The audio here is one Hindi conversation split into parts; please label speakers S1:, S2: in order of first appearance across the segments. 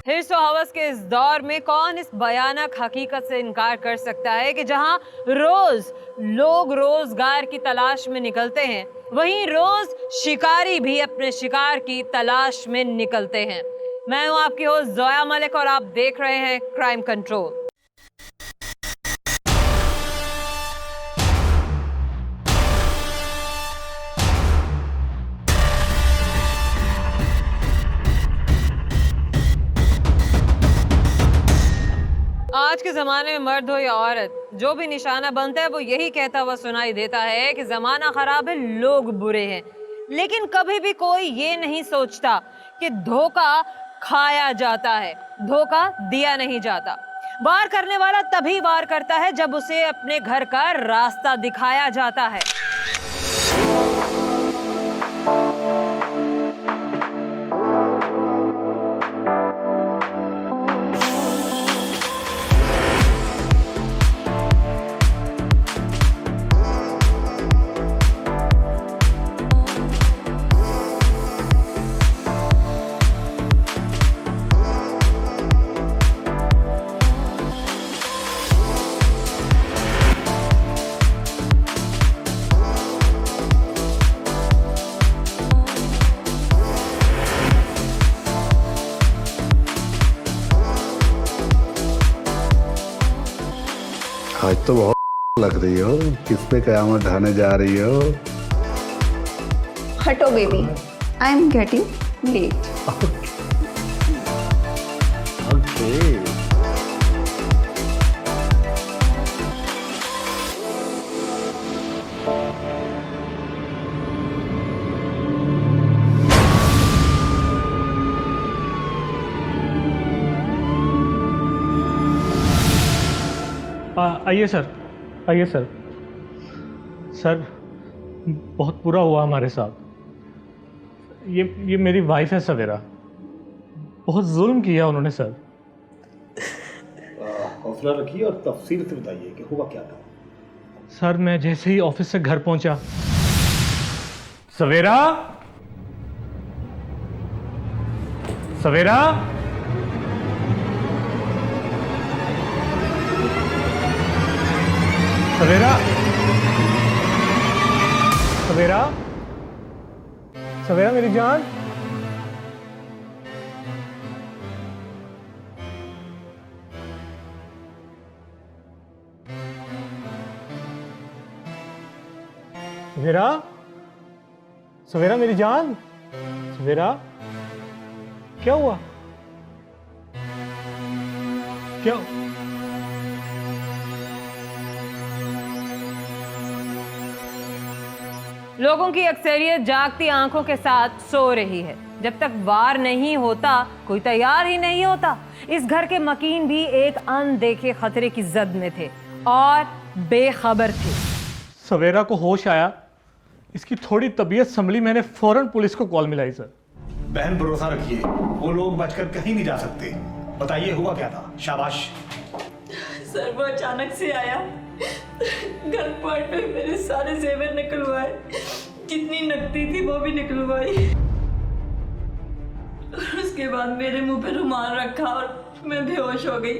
S1: हिर्स और हवस के इस दौर में कौन इस भयानक हकीकत से इनकार कर सकता है कि जहां रोज लोग रोजगार की तलाश में निकलते हैं, वहीं रोज शिकारी भी अपने शिकार की तलाश में निकलते हैं। मैं हूं आपकी होस्ट जोया मलिक और आप देख रहे हैं क्राइम कंट्रोल। आज के जमाने में मर्द हो या औरत, जो भी निशाना बनता है वो यही कहता हुआ सुनाई देता है कि जमाना खराब है, लोग बुरे हैं। लेकिन कभी भी कोई ये नहीं सोचता कि धोखा खाया जाता है, धोखा दिया नहीं जाता। वार करने वाला तभी वार करता है जब उसे अपने घर का रास्ता दिखाया जाता है।
S2: आज तो बहुत लग रही हो, किस पे कयामत ढाने जा रही हो?
S3: हटो baby, I am getting late.
S2: Okay.
S4: आइए सर, आइए सर। सर, बहुत बुरा हुआ हमारे साथ। ये मेरी वाइफ है सवेरा। बहुत जुल्म किया उन्होंने सर।
S5: हौसला रखिए और तफसील से बताइए कि हुआ क्या था।
S4: सर, मैं जैसे ही ऑफिस से घर पहुंचा, सवेरा, सवेरा, सवेरा, सवेरा, सवेरा मेरी जान। सवेरा, सवेरा मेरी जान। सवेरा, क्या हुआ? क्या?
S1: लोगों की अक्सरियत जागती आंखों के साथ सो रही है। जब तक वार नहीं होता, कोई तैयार ही नहीं होता। इस घर के मकीन भी एक अनदेखे खतरे की जद में थे और बेखबर थे।
S4: सवेरा को होश आया, इसकी थोड़ी तबीयत संभली, मैंने फौरन पुलिस को कॉल मिलाई सर।
S5: बहन, भरोसा रखिए, वो लोग बचकर कहीं नहीं जा सकते। बताइए हुआ क्या था। शाबाश।
S6: सर, वो अचानक से आया, गन पॉइंट पे मेरे सारे जेवर निकलवाए, जितनी नकदी थी वो भी निकलवाई, और उसके बाद मेरे मुंह पे रुमाल रखा और मैं बेहोश हो गई।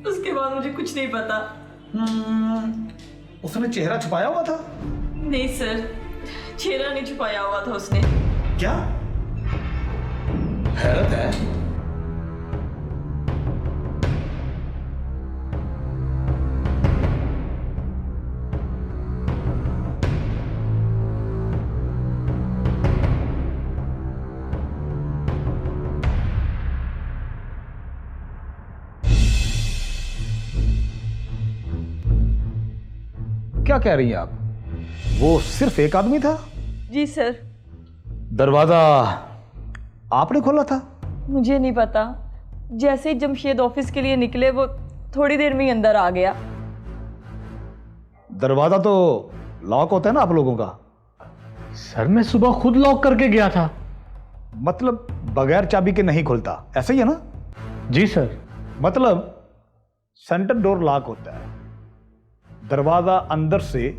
S6: उसके बाद मुझे कुछ नहीं पता।
S5: उसने चेहरा छुपाया हुआ था?
S6: नहीं सर, चेहरा नहीं छुपाया हुआ था उसने।
S5: क्या? हैरत है। क्या कह रही हैं आप? वो सिर्फ एक आदमी था?
S6: जी सर।
S5: दरवाजा आपने खोला था?
S6: मुझे नहीं पता, जैसे ही जमशेद ऑफिस के लिए निकले वो थोड़ी देर में ही अंदर आ गया।
S5: दरवाजा तो लॉक होता है ना आप लोगों का?
S4: सर, मैं सुबह खुद लॉक करके गया था।
S5: मतलब बगैर चाबी के नहीं खुलता, ऐसा ही है ना?
S4: जी सर।
S5: मतलब सेंटर डोर लॉक होता है, दरवाजा अंदर से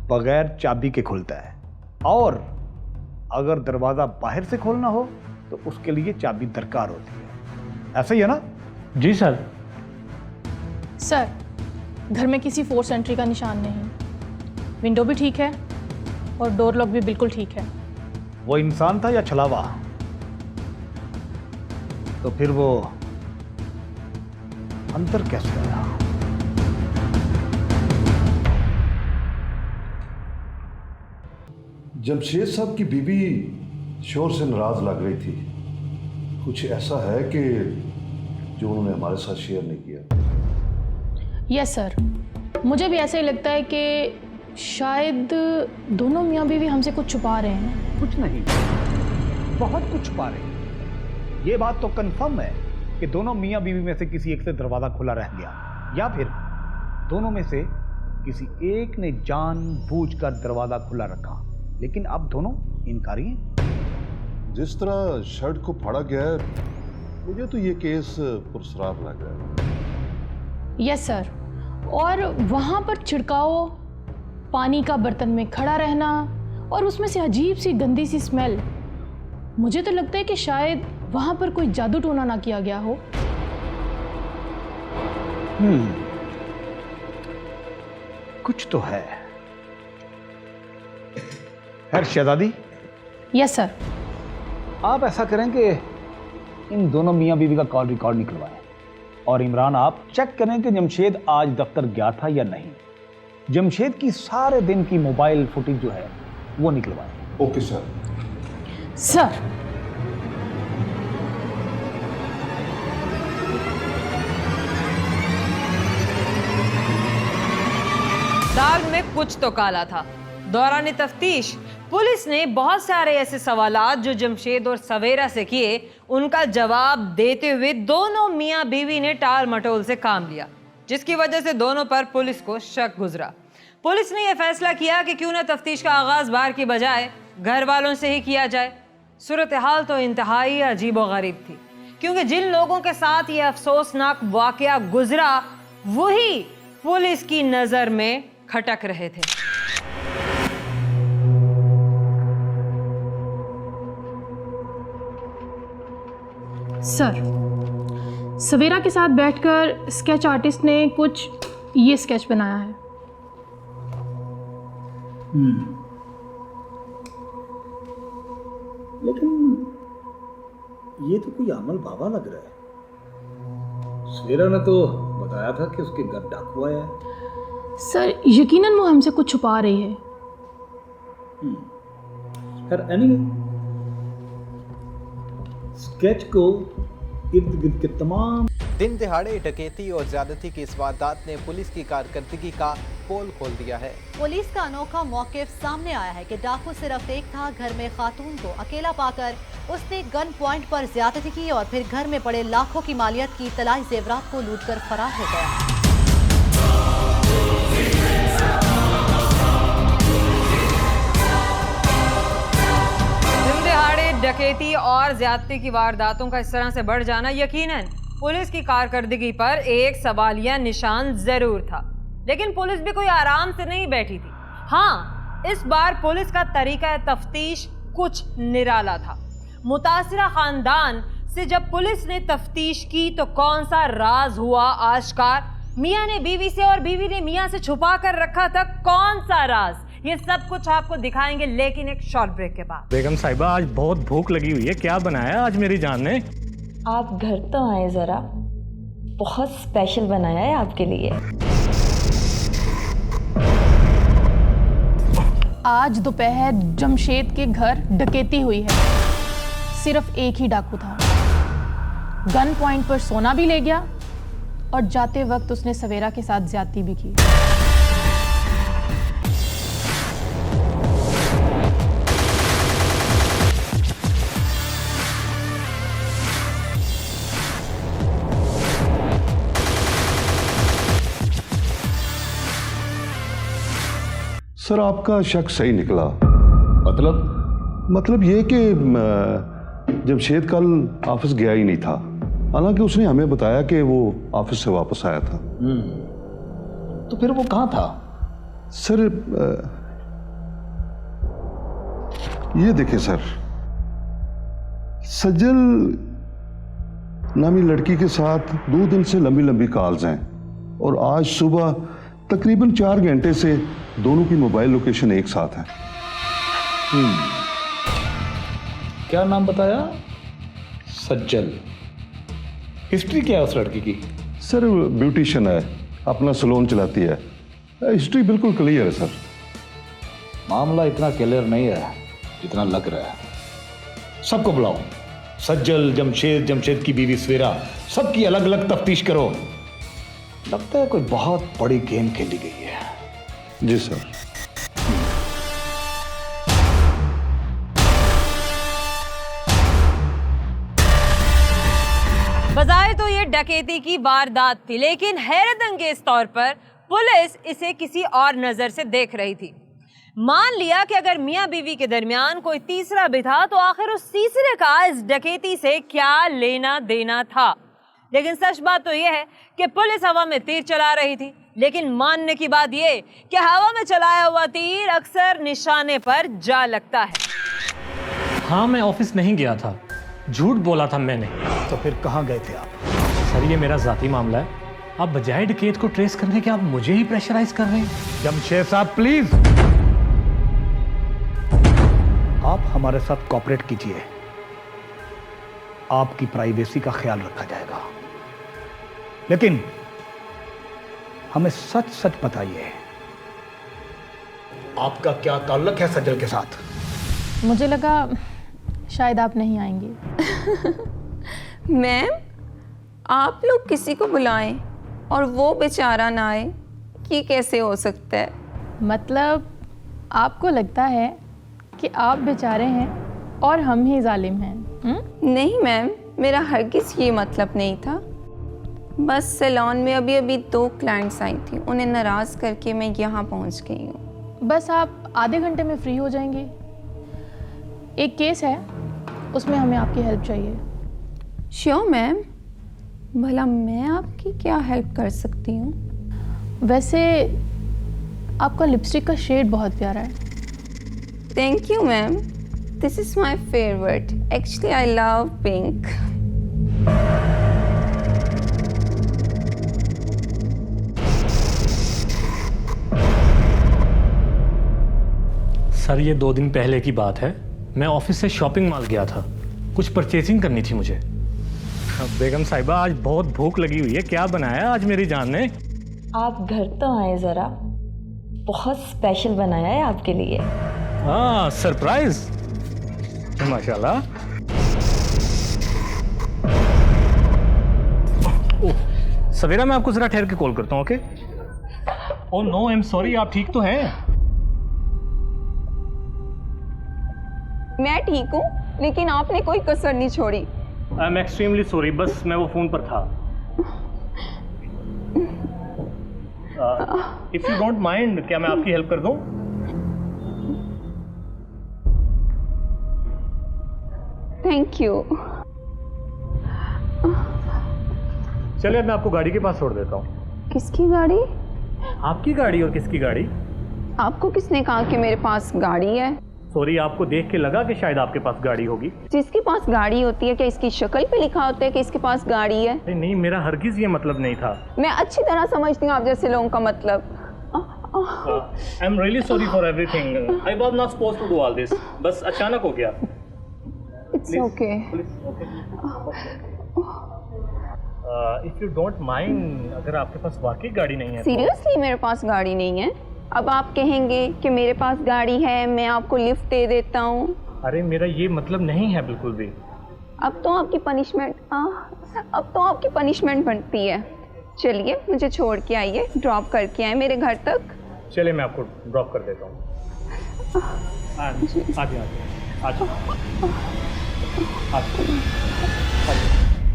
S5: बगैर चाबी के खुलता है, और अगर दरवाजा बाहर से खोलना हो तो उसके लिए चाबी दरकार होती है। ऐसा ही है ना?
S4: जी सर।
S7: सर, घर में किसी फोर्स एंट्री का निशान नहीं, विंडो भी ठीक है और डोर लॉक भी बिल्कुल ठीक है।
S5: वो इंसान था या छलावा? तो फिर वो अंदर कैसे आया?
S2: जमशेद साहब की बीवी शोर से नाराज लग रही थी। कुछ ऐसा है कि जो उन्होंने हमारे साथ शेयर नहीं किया।
S7: यस सर, मुझे भी ऐसा ही लगता है कि शायद दोनों मियाँ बीवी हमसे कुछ छुपा रहे हैं।
S5: कुछ नहीं, बहुत कुछ छुपा रहे हैं। ये बात तो कंफर्म है कि दोनों मियाँ बीवी में से किसी एक से दरवाजा खुला रह गया, या फिर दोनों में से किसी एक ने जानबूझकर दरवाजा खुला रखा, लेकिन अब दोनों इनकारी हैं।
S2: जिस तरह शर्ट को फाड़ा गया है, मुझे तो ये केस पुरस्कार लग रहा है।
S7: यस सर, और वहाँ पर छिड़काव, पानी का बर्तन में खड़ा रहना और उसमें से अजीब सी गंदी सी स्मेल, मुझे तो लगता है कि शायद वहाँ पर कोई जादू टोना ना किया गया हो।
S5: कुछ तो है। खैर शहजादी,
S7: यस सर।
S5: आप ऐसा करें कि इन दोनों मियाँ बीवी का कॉल रिकॉर्ड निकलवाएं, और इमरान आप चेक करें कि जमशेद आज दफ्तर गया था या नहीं। जमशेद की सारे दिन की मोबाइल फुटेज जो है वो निकलवाएं।
S2: Okay sir.
S7: सर,
S1: दाल में कुछ तो काला था। दौरान तफ्तीश पुलिस ने बहुत सारे ऐसे सवालात जो जमशेद और सवेरा से किए, उनका जवाब देते हुए दोनों मियाँ बीवी ने टाल मटोल से काम लिया, जिसकी वजह से दोनों पर पुलिस को शक गुजरा। पुलिस ने यह फैसला किया कि क्यों न तफ्तीश का आगाज बाहर की बजाय घर वालों से ही किया जाए। सूरत हाल तो इंतहाई अजीबोगरीब थी, क्योंकि जिन लोगों के साथ ये अफसोसनाक वाकया गुजरा वही पुलिस की नजर में खटक रहे थे।
S7: सर, सवेरा के साथ बैठकर स्केच आर्टिस्ट ने कुछ ये स्केच बनाया है।
S5: लेकिन ये तो कोई अमल बाबा लग रहा है। सवेरा ने तो बताया था कि उसके घर डाकू आया है।
S7: सर, यकीनन वो हमसे कुछ छुपा रही है।
S5: खैर एनीवे, स्केच को इर्द गिर्द के तमाम
S8: दिन दिहाड़े डकैती और ज्यादती की इस वारदात ने पुलिस की कारकर्दगी का पोल खोल दिया है।
S9: पुलिस का अनोखा मौकिफ सामने आया है कि डाकू सिर्फ एक था। घर में खातून को अकेला पाकर उसने गन पॉइंट पर ज्यादती की और फिर घर में पड़े लाखों की मालियत की तलाई जेवरात को लूटकर फरार हो गया।
S1: डकैती और ज्यादती की वारदातों का इस तरह से बढ़ जाना यकीनन पुलिस की कारकर्दगी पर एक सवालिया निशान जरूर था, लेकिन पुलिस भी कोई आराम से नहीं बैठी थी। हाँ, इस बार पुलिस का तरीका तफ्तीश कुछ निराला था। मुतासिरा खानदान से जब पुलिस ने तफ्तीश की तो कौन सा राज हुआ आश्कार। मियां ने बीवी से और बीवी ने मियां से छुपा कर रखा था कौन सा राज, ये सब कुछ आपको दिखाएंगे, लेकिन एक शॉर्ट ब्रेक के बाद।
S4: बेगम साहिबा, आज बहुत भूख लगी हुई है, क्या बनाया आज मेरी जान ने?
S10: आप घर तो आए जरा, बहुत स्पेशल बनाया है आपके लिए।
S7: आज दोपहर जमशेद के घर डकैती हुई है। सिर्फ एक ही डाकू था। गन पॉइंट पर सोना भी ले गया और जाते वक्त उसने सवेरा के साथ ज्यादती भी की।
S2: सर, आपका शक सही निकला। मतलब ये कि जमशेद कल ऑफिस गया ही नहीं था, हालांकि उसने हमें बताया कि वो ऑफिस से वापस आया था।
S5: तो फिर वो कहाँ था?
S2: सर, ये देखिए सर, सज्जल नामी लड़की के साथ 2 दिन से लंबी लंबी कॉल्स हैं और आज सुबह तकरीबन 4 घंटे से दोनों की मोबाइल लोकेशन एक साथ है।
S5: क्या नाम बताया? सज्जल। हिस्ट्री क्या है उस लड़की की?
S2: सर ब्यूटिशियन है, अपना सैलून चलाती है। हिस्ट्री बिल्कुल क्लियर है सर।
S5: मामला इतना क्लियर नहीं है जितना लग रहा है। सबको बुलाओ, सज्जल, जमशेद की बीवी सवेरा, सबकी अलग अलग तफ्तीश करो। लगता है कोई बहुत बड़ी गेम खेली गई है।
S2: जी सर।
S1: बजाय तो ये डकैती की वारदात थी, लेकिन हैरत अंगेज तौर पर पुलिस इसे किसी और नजर से देख रही थी। मान लिया कि अगर मियां बीवी के दरमियान कोई तीसरा भी था तो आखिर उस तीसरे का इस डकैती से क्या लेना देना था। लेकिन सच बात तो यह है कि पुलिस हवा में तीर चला रही थी, लेकिन मानने की बात यह कि हवा में चलाया हुआ तीर अक्सर निशाने पर जा लगता है।
S4: हाँ, मैं ऑफिस नहीं गया था, झूठ बोला था मैंने।
S5: तो फिर कहाँ गए थे आप?
S4: सर ये मेरा जाती मामला है, आप बजाय डकैत को ट्रेस करने के आप मुझे ही प्रेशराइज कर रहे हैं।
S5: जमशेद साहब प्लीज, आप हमारे साथ कोऑपरेट कीजिए, आपकी प्राइवेसी का ख्याल रखा जाएगा। लेकिन हमें सच सच बताइए, आपका क्या ताल्लुक है सज्जल के साथ?
S7: मुझे लगा शायद आप नहीं आएंगे।
S3: मैम, आप लोग किसी को बुलाएं और वो बेचारा ना आए, ये कैसे हो सकता है?
S7: मतलब आपको लगता है कि आप बेचारे हैं और हम ही जालिम हैं?
S3: नहीं मैम, मेरा हरगिज़ ये मतलब नहीं था। बस सैलून में अभी अभी 2 क्लाइंट्स आई थी, उन्हें नाराज़ करके मैं यहाँ पहुँच गई हूँ।
S7: बस आप आधे घंटे में फ्री हो जाएंगे। एक केस है, उसमें हमें आपकी हेल्प चाहिए।
S3: श्योर मैम, भला मैं आपकी क्या हेल्प कर सकती हूँ?
S7: वैसे आपका लिपस्टिक का शेड बहुत प्यारा है।
S3: Thank you ma'am, this is my favourite. Actually I love pink.
S4: Sir ये 2 दिन पहले की बात है, मैं ऑफिस से शॉपिंग मॉल गया था, कुछ परचेजिंग करनी थी मुझे। बेगम साहिबा आज बहुत भूख लगी हुई है, क्या बनाया आज मेरी जान ने?
S10: आप घर तो आए ज़रा, बहुत स्पेशल बनाया है आपके लिए।
S4: हाँ, सरप्राइज। माशाल्लाह। सवेरा मैं आपको जरा ठहर के कॉल करता हूँ, okay? Oh no, I am sorry, आप ठीक तो हैं?
S3: मैं ठीक हूँ, लेकिन आपने कोई कसर नहीं छोड़ी।
S4: आई एम एक्सट्रीमली सॉरी, बस मैं वो फोन पर था। इफ यू डोंट माइंड, क्या मैं आपकी हेल्प कर दूं?
S3: Thank you.
S4: चलिए मैं आपको गाड़ी के पास छोड़ देता हूँ।
S3: किसकी गाड़ी?
S4: आपकी गाड़ी। और किसकी गाड़ी?
S3: आपको किसने कहा कि मेरे पास गाड़ी है?
S4: सॉरी, आपको देख के लगा कि शायद आपके पास गाड़ी होगी।
S3: जिसके पास गाड़ी होती है, क्या इसकी शक्ल पे लिखा होता है कि इसके पास गाड़ी है?
S4: नहीं नहीं, मेरा हरगिज ये मतलब नहीं था।
S3: मैं अच्छी तरह समझती हूँ आप जैसे लोगों का मतलब।
S4: I am really sorry for everything, I was not supposed to do all this, बस अचानक हो गया।
S3: It's okay.
S4: If you don't mind, अगर आपके पास वाकई गाड़ी नहीं है।
S3: सीरियसली मेरे पास गाड़ी नहीं है? अब आप कहेंगे कि मेरे पास गाड़ी है, मैं आपको लिफ्ट दे देता हूँ।
S4: अरे मेरा ये मतलब नहीं है बिल्कुल भी।
S3: अब तो आपकी पनिशमेंट बनती है। चलिए मुझे छोड़ के आइए, ड्रॉप करके आए मेरे घर तक।
S4: चलिए मैं आपको ड्रॉप कर देता हूँ।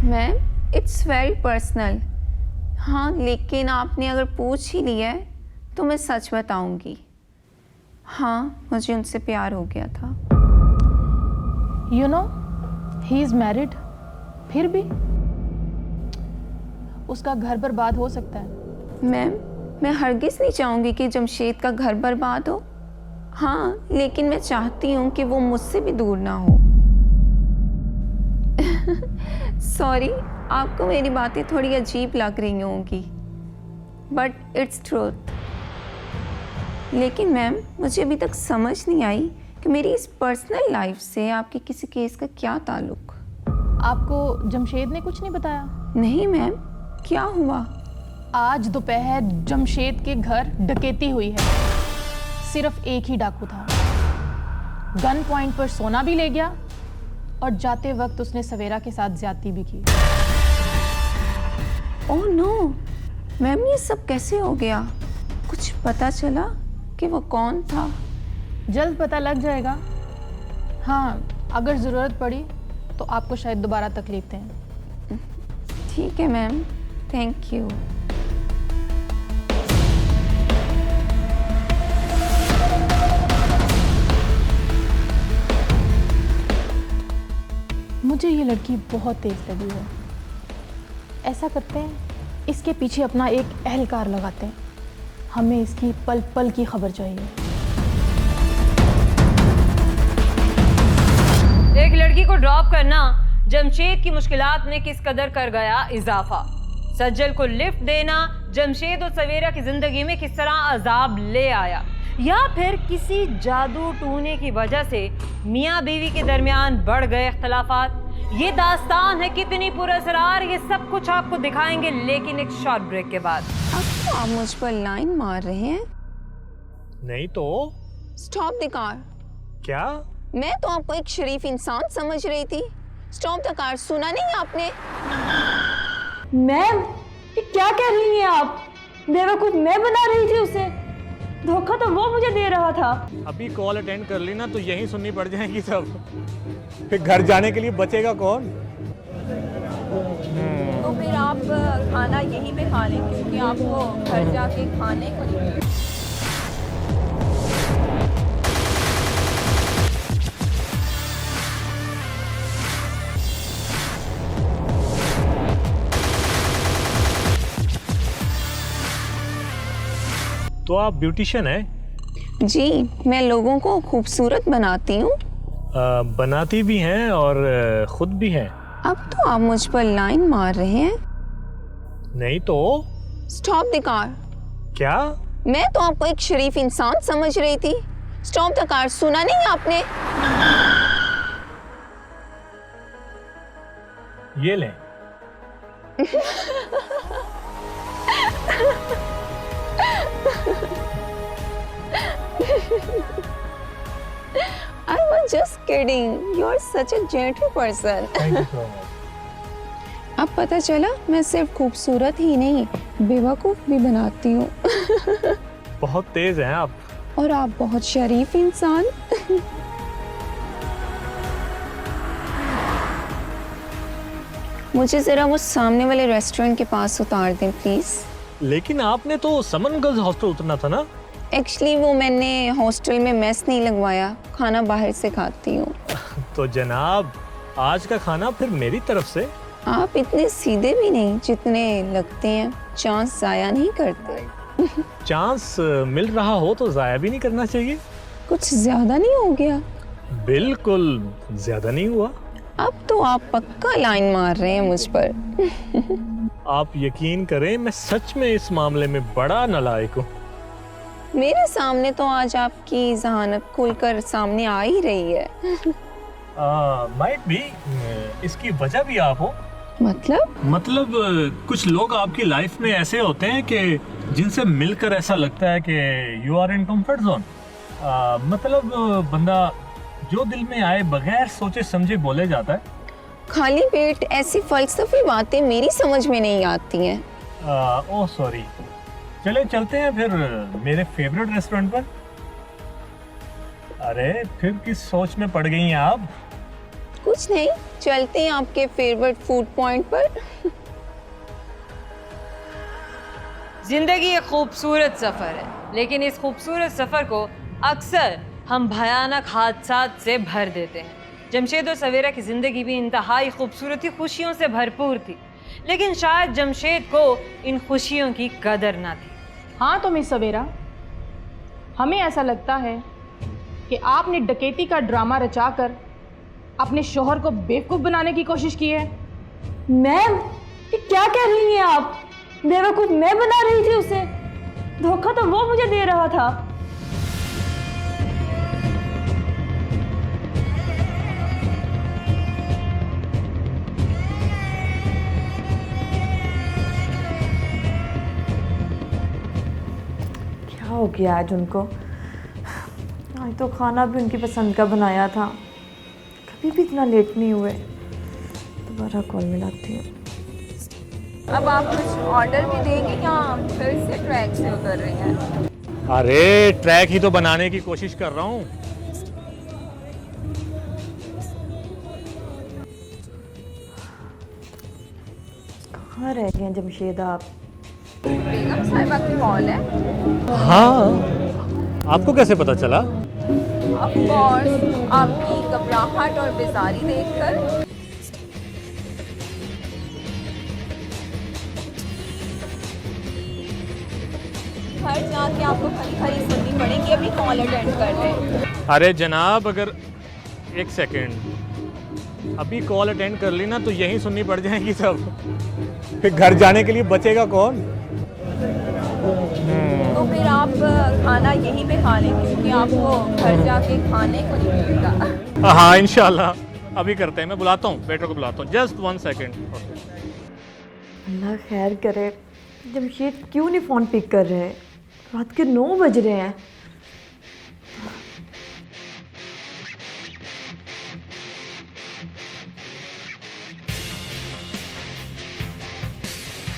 S3: Ma'am, it's very personal. हाँ, लेकिन आपने अगर पूछ ही लिया है तो मैं सच बताऊंगी। हाँ, मुझे उनसे प्यार हो गया था।
S7: You know, he is married, फिर भी उसका घर बर्बाद हो सकता है।
S3: मैम, मैं हरगिज़ नहीं चाहूँगी कि जमशेद का घर बर्बाद हो। हाँ, लेकिन मैं चाहती हूँ कि वो मुझसे भी दूर ना हो। सॉरी, आपको मेरी बातें थोड़ी अजीब लग रही होंगी, बट इट्स ट्रूथ। लेकिन मैम, मुझे अभी तक समझ नहीं आई कि मेरी इस पर्सनल लाइफ से आपके किसी केस का क्या ताल्लुक।
S7: आपको जमशेद ने कुछ नहीं बताया?
S3: नहीं मैम, क्या हुआ?
S7: आज दोपहर जमशेद के घर डकैती हुई है। सिर्फ एक ही डाकू था। गन पॉइंट पर सोना भी ले गया और जाते वक्त उसने सवेरा के साथ ज्यादती भी की।
S3: ओह नो मैम, ये सब कैसे हो गया? कुछ पता चला कि वो कौन था?
S7: जल्द पता लग जाएगा। हाँ, अगर ज़रूरत पड़ी तो आपको शायद दोबारा तकलीफ दें।
S3: ठीक है मैम, थैंक यू।
S7: मुझे ये लड़की बहुत तेज लगी है। ऐसा करते हैं, इसके पीछे अपना एक एहलकार लगाते हैं। हमें इसकी पल पल की खबर चाहिए।
S1: एक लड़की को ड्रॉप करना जमशेद की मुश्किलात में किस कदर कर गया इजाफा। सज्जल को लिफ्ट देना जमशेद और सवेरा की जिंदगी में किस तरह अजाब ले आया, या फिर किसी जादू टूने की वजह से मियाँ बीवी के दरमियान बढ़ गए इख्तलाफात। ये दास्तान है कितनी पुरअसरार, ये सब कुछ आपको दिखाएंगे, लेकिन एक शॉर्ट ब्रेक के बाद।
S3: अब तो आप मुझ पर लाइन मार रहे हैं।
S4: नहीं तो
S3: स्टॉप द कार।
S4: क्या?
S3: मैं तो आपको एक शरीफ इंसान समझ रही थी। स्टॉप द कार, सुना नहीं आपने?
S10: मैम, ये क्या कह रही हैं आप? बेवकूफ मैं बना रही थी उसे, धोखा तो वो मुझे दे रहा था।
S4: अभी कॉल अटेंड कर ली ना तो यहीं सुननी पड़ जाएगी सब। फिर घर जाने के लिए बचेगा कौन?
S3: तो फिर आप खाना यहीं पे खा लें, क्योंकि आपको घर जाके खाने को नहीं।
S4: तो आप ब्यूटिशियन हैं?
S3: जी, मैं लोगों को खूबसूरत बनाती हूँ।
S4: बनाती भी हैं और खुद भी हैं।
S3: अब तो आप मुझ पर लाइन मार रहे हैं।
S4: नहीं तो
S3: स्टॉप द कार।
S4: क्या?
S3: मैं तो आपको एक शरीफ इंसान समझ रही थी। स्टॉप द कार, सुना नहीं आपने?
S4: ये लें।
S3: I was just kidding. You're such a gentle person.
S4: Thank you so much.
S3: अब पता चला मैं सिर्फ खूबसूरत ही नहीं, बेवकूफ भी बनाती हूँ।
S4: बहुत तेज हैं आप।
S3: और आप बहुत शरीफ इंसान। मुझे जरा वो सामने वाले रेस्टोरेंट के पास उतार दें प्लीज।
S4: लेकिन आपने तो समन गर्ल्स हॉस्टल उतरना था ना?
S3: एक्चुअली वो मैंने हॉस्टल में मेस नहीं लगवाया, खाना बाहर से खाती हूँ।
S4: तो जनाब, आज का खाना फिर मेरी तरफ से।
S3: आप इतने सीधे भी नहीं जितने लगते हैं, चांस जाया नहीं करते।
S4: चांस मिल रहा हो तो जाया भी नहीं करना चाहिए।
S3: कुछ ज्यादा नहीं हो गया?
S4: बिल्कुल ज्यादा नहीं हुआ।
S3: अब तो आप पक्का लाइन मार रहे हैं मुझ पर।
S4: आप यकीन करें, मैं सच में इस मामले में बड़ा नालायक हूँ।
S3: मेरे सामने तो आज आपकी जहानत खुलकर सामने आ ही रही है।
S4: माइट भी, इसकी वजह भी आप हो।
S3: मतलब
S4: कुछ लोग आपकी लाइफ में ऐसे होते हैं कि जिनसे मिलकर ऐसा लगता है कि you are in comfort zone. मतलब बंदा जो दिल में आए बगैर सोचे समझे बोले जाता है।
S3: खाली पेट ऐसी फलसफी बातें मेरी समझ में नहीं आती हैं।
S4: Oh sorry. चले चलते हैं फिर मेरे फेवरेट रेस्टोरेंट पर। अरे फिर किस सोच में पड़ गई हैं आप?
S3: कुछ नहीं, चलते हैं आपके फेवरेट फूड पॉइंट पर।
S1: जिंदगी एक खूबसूरत सफर है, लेकिन इस खूबसूरत सफर को अक्सर हम भयानक हादसात से भर देते हैं। जमशेद और सवेरा की जिंदगी भी इंतहाई खूबसूरती खुशियों से भरपूर थी, लेकिन शायद जमशेद को इन खुशियों की कदर ना थी।
S7: हाँ तो मिस सवेरा, हमें ऐसा लगता है कि आपने डकैती का ड्रामा रचाकर अपने शोहर को बेवकूफ़ बनाने की कोशिश की है?
S10: मैम, ये क्या कह रही हैं आप? बेवकूफ मैं बना रही थी उसे। धोखा तो वो मुझे दे रहा था। क्या हो गया आज उनको? आज तो खाना भी उनकी पसंद का बनाया था। कभी भी इतना लेट नहीं हुए। दोबारा कॉल मिलाती हूँ।
S3: अब आप कुछ ऑर्डर भी देंगे या फिर से ट्रैक से उतर रहे हैं?
S4: अरे ट्रैक ही तो बनाने की कोशिश कर रहा हूँ।
S10: कहाँ रह गए हैं जमशेद आप?
S3: बेगम साहिबा की कॉल है।
S4: हाँ, आपको कैसे पता चला?
S3: ऑफ कोर्स, आपकी घबराहट और बेजारी देखकर। घर जाके आपको खरी खरी सुननी पड़ेगी। अभी कॉल अटेंड कर लें।
S4: अरे जनाब, अगर एक सेकंड अभी कॉल अटेंड कर ली ना तो यहीं सुननी पड़ जाएगी सब। फिर घर जाने के लिए बचेगा कौन?
S3: तो फिर आप खाना यहीं पे खा लेंगे क्योंकि आपको घर जाके खाने को नहीं मिलेगा।
S4: हाँ इंशाल्लाह अभी करते हैं। मैं बुलाता हूँ, वेटर को बुलाता हूँ। Just 1 second.
S10: अल्लाह खैर करे। जमशेद क्यों नहीं फ़ोन पिक कर रहे? रात के 9 बज रहे हैं।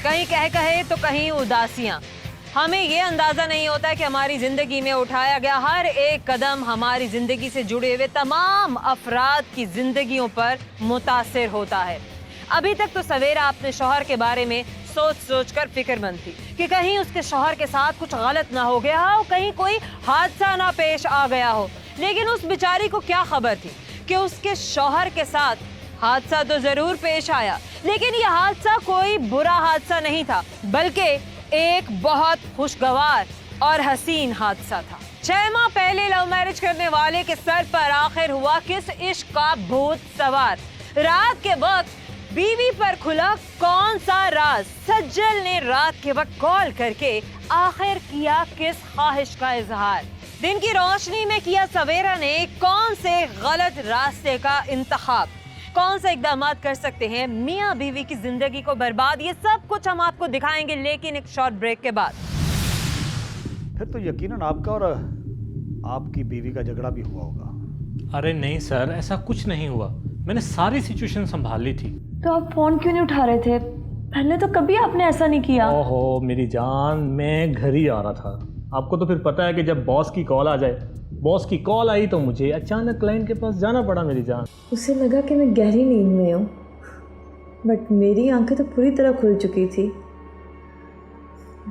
S1: कहीं कह कहे तो कहीं उदासियां। हमें ये अंदाजा नहीं होता कि हमारी जिंदगी में उठाया गया हर एक कदम हमारी जिंदगी से जुड़े हुए तमाम अफराद की जिंदगियों पर मुतासिर होता है। अभी तक तो सवेरा अपने शौहर के बारे में सोच सोच कर फिक्रमंद थी कि कहीं उसके शौहर के साथ कुछ गलत ना हो गया हो, कहीं कोई हादसा ना पेश आ गया हो। लेकिन उस बेचारी को क्या खबर थी कि उसके शौहर के साथ हादसा तो जरूर पेश आया, लेकिन यह हादसा कोई बुरा हादसा नहीं था, बल्कि एक बहुत खुशगवार और हसीन हादसा था। 6 माह पहले लव मैरिज करने वाले के सर पर आखिर हुआ किस इश्क का भूत सवार। रात के वक्त बीवी पर खुला कौन सा राज? सज्जल ने रात के वक्त कॉल करके आखिर किया किस ख्वाहिश का इजहार? दिन की रोशनी में किया सवेरा ने कौन से गलत रास्ते का इंतखाब? कौन से इकदाम कर सकते हैं मियाँ बीवी की जिंदगी को बर्बाद? ये सब कुछ हम आपको दिखाएंगे, लेकिन एक शॉर्ट ब्रेक के बाद।
S5: फिर तो यकीनन आपका और आपकी बीवी का झगड़ा भी हुआ होगा।
S4: अरे नहीं सर, ऐसा कुछ नहीं हुआ। मैंने सारी सिचुएशन संभाल ली थी।
S10: तो आप फ़ोन क्यों नहीं उठा रहे थे? पहले तो कभी आपने ऐसा नहीं किया।
S4: ओहो मेरी जान, मैं घर ही आ रहा था। आपको तो फिर पता है कि जब बॉस की कॉल आ जाए। बॉस की कॉल आई तो मुझे अचानक क्लाइंट के पास जाना पड़ा मेरी जान।
S10: उसे लगा कि मैं गहरी नींद में हूँ, बट मेरी आंखें तो पूरी तरह खुल चुकी थी।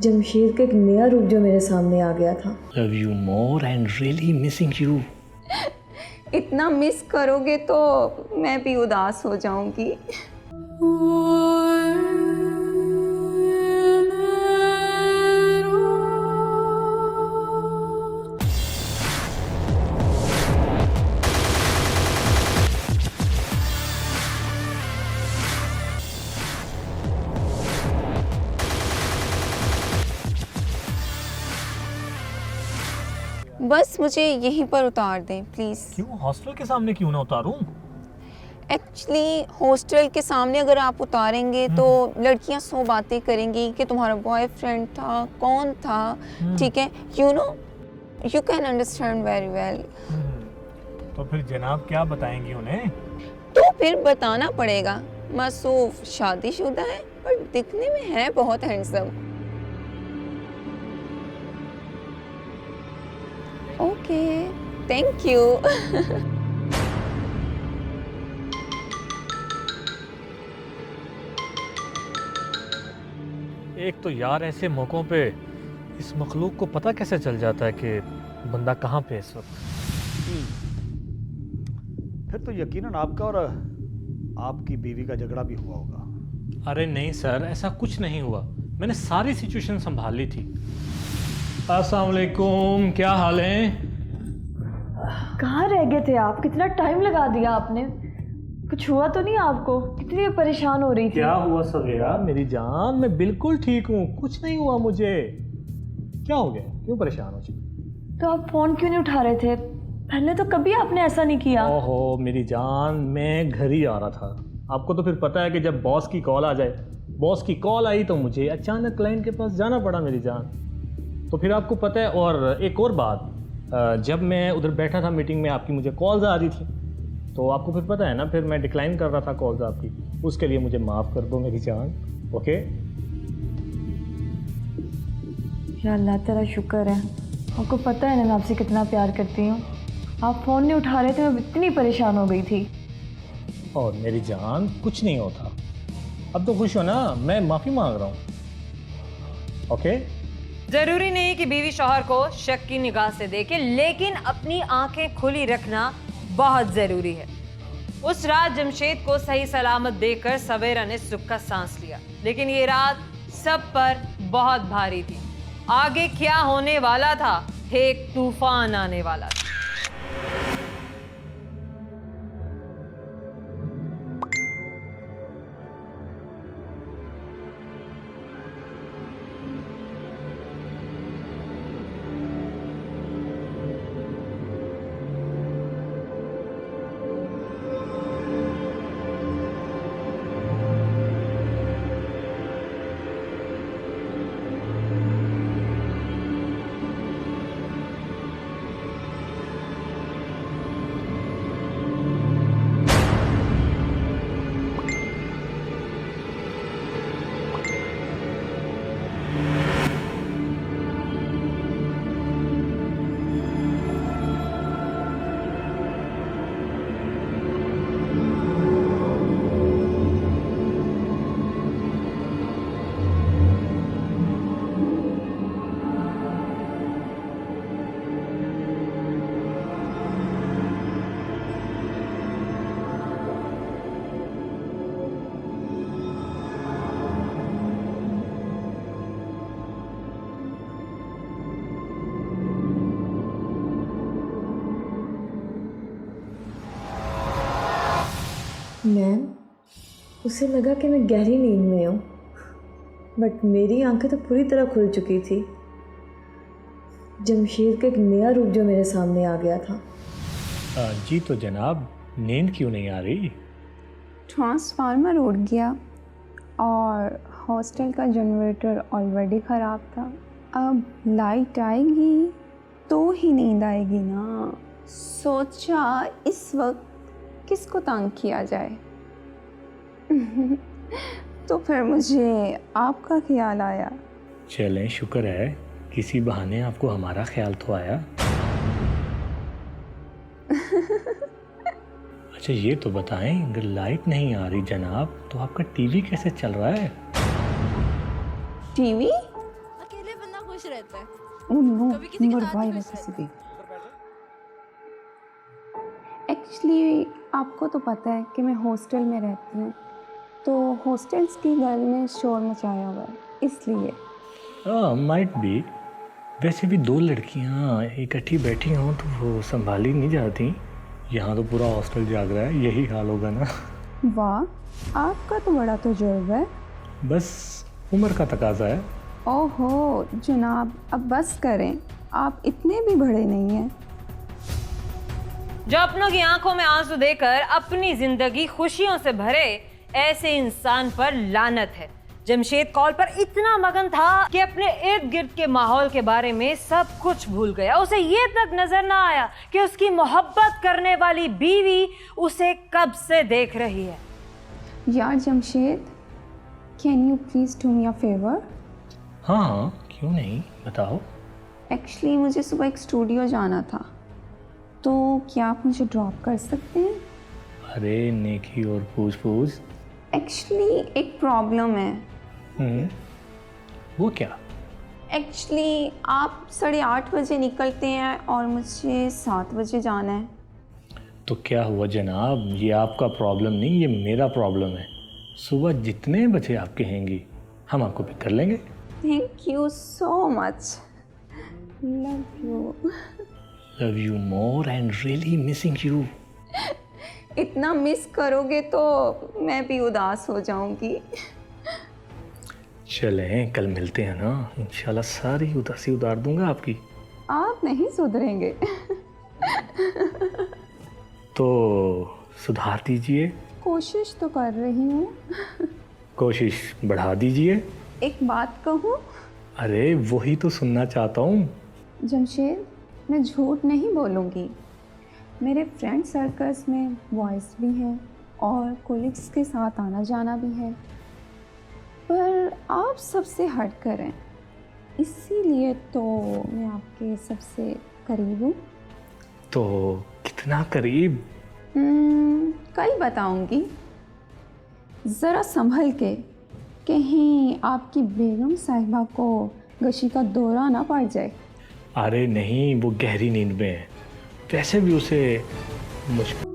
S10: जमशेद का एक नया रूप जो मेरे सामने आ गया था।
S4: Love you more and really missing you.
S3: इतना मिस करोगे तो मैं भी उदास हो जाऊंगी। बस मुझे यहीं पर उतार दें प्लीज़।
S4: क्यों? हॉस्टल के सामने क्यों ना उतारूं?
S3: एक्चुअली हॉस्टल के सामने अगर आप उतारेंगे तो लड़कियां 100 बातें करेंगी कि तुम्हारा बॉयफ्रेंड था, कौन था। ठीक है, you know, you can understand very well.
S4: तो फिर जनाब क्या बताएंगी उन्हें?
S3: तो फिर बताना पड़ेगा मासूफ शादीशुदा है पर दिखने में है बहुत हैंडसम। Okay, thank you.
S4: एक तो यार ऐसे मौक़ों पे इस मखलूक को पता कैसे चल जाता है कि बंदा कहाँ पे है इस वक्त।
S5: फिर तो यकीनन आपका और आपकी बीवी का झगड़ा भी हुआ होगा।
S4: अरे नहीं सर, ऐसा कुछ नहीं हुआ। मैंने सारी सिचुएशन संभाल ली थी। अस्सलाम वालेकुम, क्या हाल है?
S10: कहाँ रह गए थे आप? कितना टाइम लगा दिया आपने। कुछ हुआ तो नहीं आपको? कितनी परेशान हो रही थी।
S4: क्या हुआ सवेरा मेरी जान, मैं बिल्कुल ठीक हूँ, कुछ नहीं हुआ मुझे। क्या हो गया, क्यों परेशान हो चुकी?
S10: तो आप फ़ोन क्यों नहीं उठा रहे थे? पहले तो कभी आपने ऐसा नहीं किया।
S4: ओहो मेरी जान, मैं घर ही आ रहा था। आपको तो फिर पता है कि जब बॉस की कॉल आ जाए, बॉस की कॉल आई तो मुझे अचानक क्लाइंट के पास जाना पड़ा मेरी जान। तो फिर आपको पता है, और एक और बात, जब मैं उधर बैठा था मीटिंग में, आपकी मुझे कॉल्स आ रही थी, तो आपको फिर पता है ना, फिर मैं डिक्लाइन कर रहा था कॉल्स आपकी। उसके लिए मुझे माफ़ कर दो मेरी जान। ओके?
S10: या अल्लाह तेरा शुक्र है। आपको पता है ना मैं आपसे कितना प्यार करती हूँ। आप फ़ोन नहीं उठा रहे थे, मैं इतनी परेशान हो गई थी।
S4: और मेरी जान कुछ नहीं होता, अब तो खुश हो ना, मैं माफ़ी मांग रहा हूँ। ओके?
S1: जरूरी नहीं कि बीवी शौहर को शक की निगाह से देखे, लेकिन अपनी आंखें खुली रखना बहुत जरूरी है। उस रात जमशेद को सही सलामत देखकर सवेरा ने सुख का सांस लिया, लेकिन ये रात सब पर बहुत भारी थी। आगे क्या होने वाला था? एक तूफान आने वाला था।
S10: मैम, उसे लगा कि मैं गहरी नींद में हूँ, बट मेरी आंखें तो पूरी तरह खुल चुकी थी। जमशेद का एक नया रूप जो मेरे सामने आ गया था।
S4: जी तो जनाब, नींद क्यों नहीं आ रही?
S3: ट्रांसफार्मर उड़ गया और हॉस्टल का जनरेटर ऑलरेडी ख़राब था। अब लाइट आएगी तो ही नींद आएगी ना। सोचा इस वक्त किसको तंग किया जाए। तो फिर मुझे आपका ख्याल आया।
S4: चलें, शुक्र है किसी बहाने आपको हमारा ख्याल तो आया। अच्छा ये तो बताएं, अगर लाइट नहीं आ रही जनाब तो आपका टीवी कैसे चल रहा है?
S3: टीवी
S6: अकेले बंदा खुश रहता है।
S3: कभी किसी की साथ भी एक्चुअली आपको तो पता है कि मैं हॉस्टल में रहती हूँ, तो हॉस्टल्स की गर्ल ने शोर मचाया हुआ है, इसलिए।
S4: Might be. वैसे भी दो लड़कियाँ इकट्ठी बैठी हों तो वो संभाली नहीं जाती। यहाँ तो पूरा हॉस्टल जाग रहा है, यही हाल होगा ना।
S3: वाह, आपका तो बड़ा तजुर्बा है।
S4: बस उम्र का तकाजा है।
S3: ओहो जनाब, अब बस करें, आप इतने भी बड़े नहीं हैं।
S1: जो अपनों की आंखों में आंसू देकर अपनी जिंदगी खुशियों से भरे, ऐसे इंसान पर लानत है। जमशेद कॉल पर इतना मगन था कि अपने इर्द गिर्द के माहौल के बारे में सब कुछ भूल गया। उसे ये तक नजर ना आया कि उसकी मोहब्बत करने वाली बीवी उसे कब से देख रही है।
S3: यार Jamshed, can you please do me a favour?
S4: हाँ क्यों नहीं, बताओ।
S3: एक्चुअली मुझे सुबह एक स्टूडियो जाना था, तो क्या आप मुझे ड्रॉप कर सकते हैं?
S4: अरे नेकी और पूछ पूछ।
S3: एक्चुअली एक प्रॉब्लम है।
S4: वो क्या?
S3: एक्चुअली आप 8:30 बजे निकलते हैं और मुझे 7 बजे जाना है।
S4: तो क्या हुआ जनाब, ये आपका प्रॉब्लम नहीं, ये मेरा प्रॉब्लम है। सुबह जितने बजे आप कहेंगी हम आपको पिक कर लेंगे।
S3: Thank you so much, love you.
S4: Love you more and really missing you.
S3: इतना मिस करोगे तो मैं भी उदास हो जाऊंगी।
S4: चलें, कल मिलते हैं ना, इंशाल्लाह सारी उदासी उतार दूंगा आपकी।
S3: आप नहीं सुधरेंगे।
S4: तो सुधार दीजिए।
S3: कोशिश तो कर रही हूँ।
S4: कोशिश बढ़ा दीजिए।
S3: एक बात कहूँ?
S4: अरे वही तो सुनना चाहता हूँ।
S3: जमशेद, मैं झूठ नहीं बोलूँगी। मेरे फ्रेंड सर्कल्स में बॉयज़ भी हैं और कोलिग्स के साथ आना जाना भी है, पर आप सबसे हट कर हैं, इसीलिए तो मैं आपके सबसे करीब हूँ।
S4: तो कितना करीब?
S3: कल बताऊँगी। ज़रा संभल के, कहीं आपकी बेगम साहिबा को गशी का दौरा ना पड़ जाए।
S4: अरे नहीं, वो गहरी नींद में है, वैसे भी उसे मुश्किल।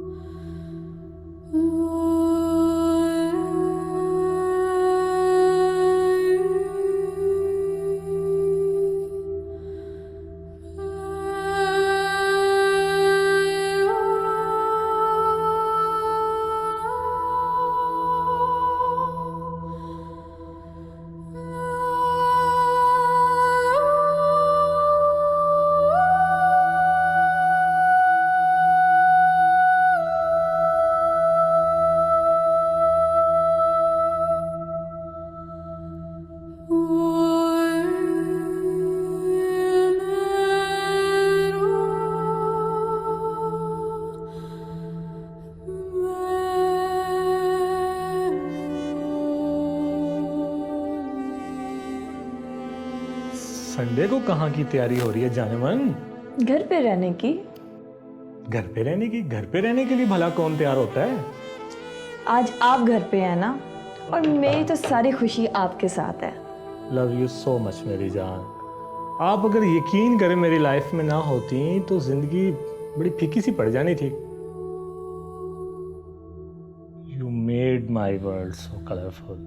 S4: संडे को कहाँ की तैयारी हो रही है जानेमन?
S10: घर पे रहने की।
S4: घर पे रहने की? घर पे रहने के लिए भला कौन तैयार होता है?
S10: आज आप घर पे हैं ना, और मेरी तो सारी खुशी आपके साथ है।
S4: लव यू सो मच मेरी जान। आप अगर यकीन करें मेरी लाइफ में ना होती तो जिंदगी बड़ी फीकी सी पड़ जानी थी। You made my world so colourful.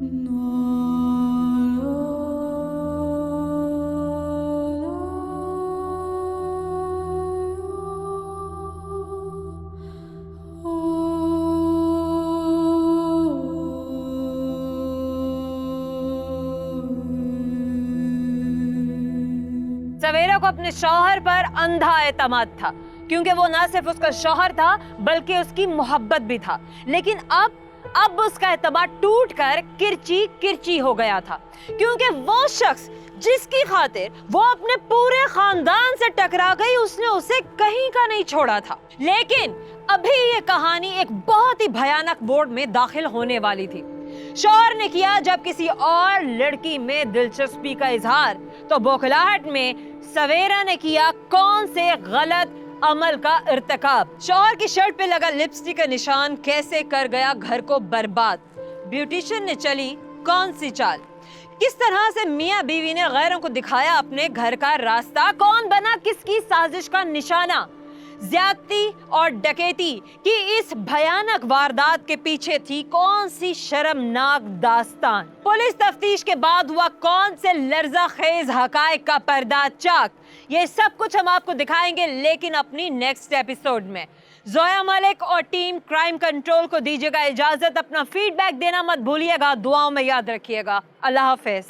S1: Savera को अपने शौहर पर अंधा एतमाद था, क्योंकि वो ना सिर्फ उसका शौहर था बल्कि उसकी मोहब्बत भी था। लेकिन अब उसका एतमाद टूटकर किरची किरची हो गया था, क्योंकि वो शख्स जिसकी खातिर वो अपने पूरे खानदान से टकरा गई, उसने उसे कहीं का नहीं छोड़ा था। लेकिन अभी ये कहानी एक बहुत ही भयानक मोड़ में दाखिल होने वाली थी। शौहर ने किया जब किसी और लड़की में दिलचस्पी का इजहार, तो बौखलाहट में सवेरा ने किया कौन से गलत अमल का इर्तिकाब। शौहर की शर्ट पे लगा लिपस्टिक का निशान कैसे कर गया घर को बर्बाद। ब्यूटिशियन ने चली कौन सी चाल, किस तरह से मियां बीवी ने गैरों को दिखाया अपने घर का रास्ता, कौन बना किसकी साजिश का निशाना। ज्यादती और डकैती की इस भयानक वारदात के पीछे थी कौन सी शर्मनाक दास्तान। पुलिस तफ्तीश के बाद हुआ कौन से लर्जा खेज हकायक का पर्दा चाक, ये सब कुछ हम आपको दिखाएंगे, लेकिन अपनी नेक्स्ट एपिसोड में। जोया मलिक और टीम क्राइम कंट्रोल को दीजिएगा इजाजत। अपना फीडबैक देना मत भूलिएगा, दुआओं में याद रखिएगा। अल्लाह हाफिज।